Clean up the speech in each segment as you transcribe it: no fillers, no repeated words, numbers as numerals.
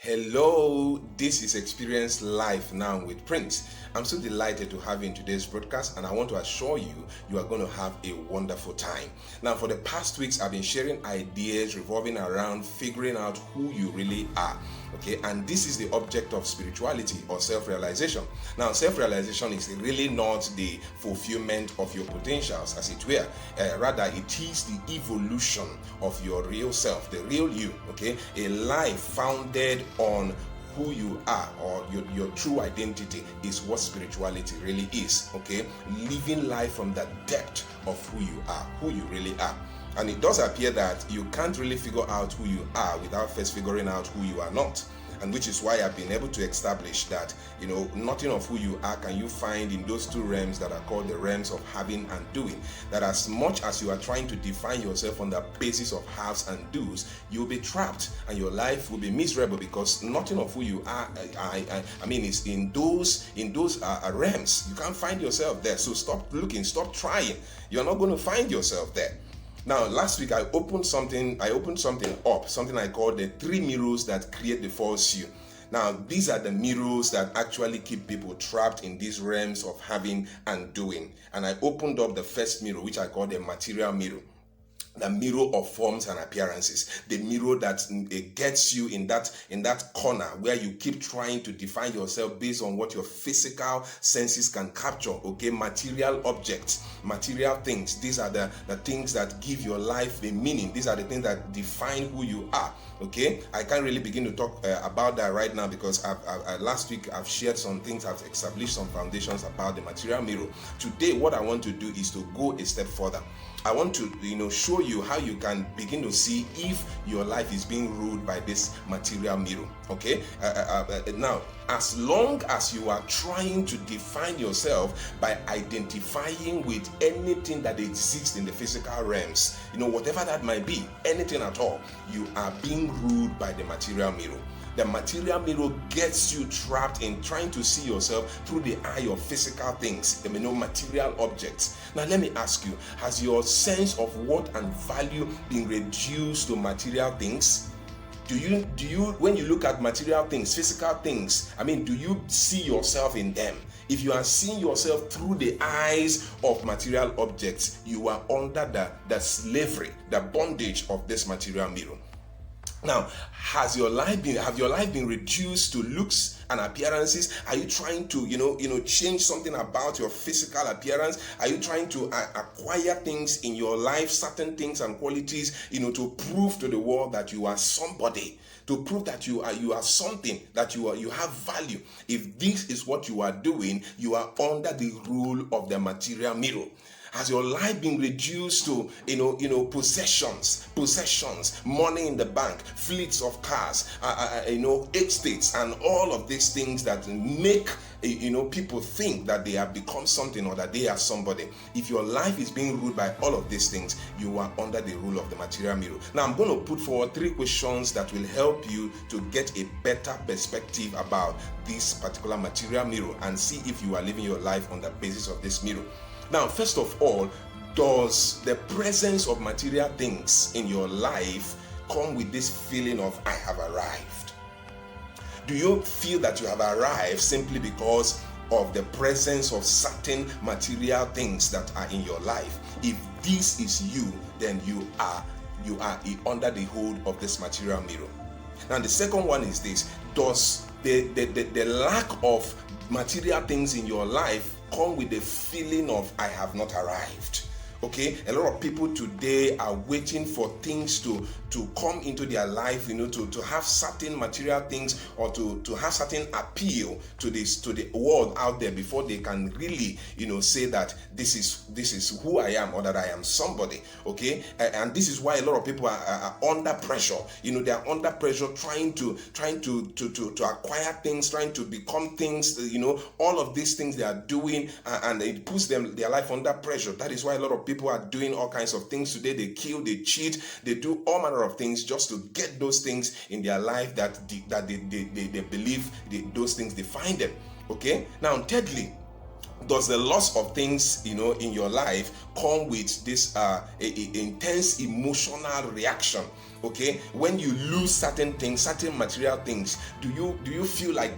Hello, this is Experience Life Now with Prince. I'm so delighted to have you in today's broadcast, and I want to assure you, you are going to have a wonderful time. Now, for the past weeks, I've been sharing ideas revolving around figuring out who you really are. Okay, and this is the object of spirituality or self-realization. Now, self-realization is really not the fulfillment of your potentials, as it were. Rather, it is the evolution of your real self, the real you. Okay, a life founded on who you are, or your true identity, is what spirituality really is. Okay, living life from the depth of who you are, who you really are. And it does appear that you can't really figure out who you are without first figuring out who you are not. And which is why I've been able to establish that, nothing of who you are can you find in those two realms that are called the realms of having and doing. That as much as you are trying to define yourself on the basis of haves and do's, you'll be trapped and your life will be miserable, because nothing of who you are, is in those realms. You can't find yourself there. So stop looking, stop trying. You're not going to find yourself there. Now, last week I opened something up, something I call the 3 mirrors that create the false you. Now, these are the mirrors that actually keep people trapped in these realms of having and doing. And I opened up the first mirror, which I call the material mirror. The mirror of forms and appearances, the mirror that gets you in that corner where you keep trying to define yourself based on what your physical senses can capture. Okay, material objects, material things. These are the things that give your life a meaning. These are the things that define who you are. Okay, I can't really begin to talk about that right now, because last week I've shared some things, I've established some foundations about the material mirror. Today, what I want to do is to go a step further. I want to, show you how you can begin to see if your life is being ruled by this material mirror. Okay. Now, as long as you are trying to define yourself by identifying with anything that exists in the physical realms, whatever that might be, anything at all, you are being ruled by the material mirror. The material mirror gets you trapped in trying to see yourself through the eye of physical things, material objects. Now, let me ask you, has your sense of worth and value been reduced to material things? Do you when you look at material things, physical things, do you see yourself in them? If you are seeing yourself through the eyes of material objects, you are under the slavery, the bondage of this material mirror. Now, have your life been reduced to looks and appearances? Are you trying to, change something about your physical appearance? Are you trying to acquire things in your life, certain things and qualities, to prove to the world that you are somebody, to prove that you are something, that you have value? If this is what you are doing, you are under the rule of the material mirror. Has your life been reduced to, possessions, money in the bank, fleets of cars, estates, and all of these things that make, people think that they have become something or that they are somebody? If your life is being ruled by all of these things, you are under the rule of the material mirror. Now, I'm going to put forward 3 questions that will help you to get a better perspective about this particular material mirror and see if you are living your life on the basis of this mirror. Now, first of all, does the presence of material things in your life come with this feeling of I have arrived? Do you feel that you have arrived simply because of the presence of certain material things that are in your life? If this is you, then you are under the hold of this material mirror. Now, the second one is this: does the lack of material things in your life come with the feeling of I have not arrived? Okay, a lot of people today are waiting for things to come into their life, to have certain material things, or to have certain appeal to the world out there before they can really, say that this is who I am, or that I am somebody. Okay, and this is why a lot of people are under pressure. They are under pressure trying to acquire things, trying to become things. All of these things they are doing, and it puts their life under pressure. That is why a lot of people are doing all kinds of things today. They kill, they cheat, they do all manner of things just to get those things in their life that they believe those things define them. Okay. Now, thirdly, does the loss of things, in your life come with this intense emotional reaction? Okay, when you lose certain things, certain material things, do you feel like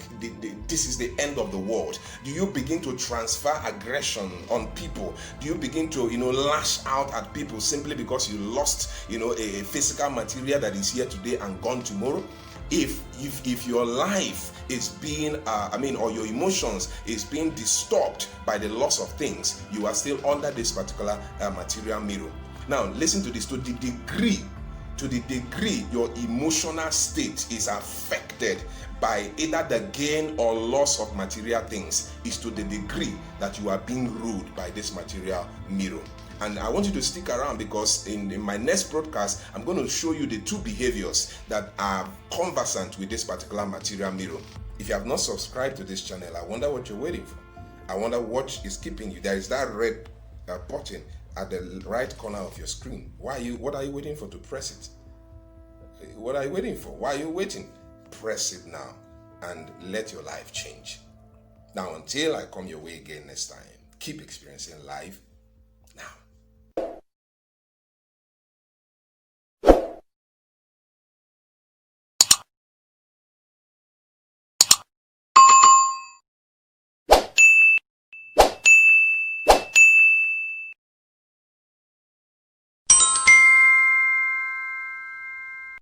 this is the end of the world? Do you begin to transfer aggression on people? Do you begin to lash out at people simply because you lost a physical material that is here today and gone tomorrow? If your life is being or your emotions is being disturbed by the loss of things, you are still under this particular material mirror. Now listen to this. To the degree your emotional state is affected by either the gain or loss of material things, is to the degree that you are being ruled by this material mirror. And I want you to stick around, because in my next broadcast, I'm going to show you the two behaviors that are conversant with this particular material mirror. If you have not subscribed to this channel, I wonder what you're waiting for. I wonder what is keeping you. There is that red button at the right corner of your screen. What are you waiting for to press it? What are you waiting for? Why are you waiting? Press it now and let your life change. Now, until I come your way again next time, keep experiencing life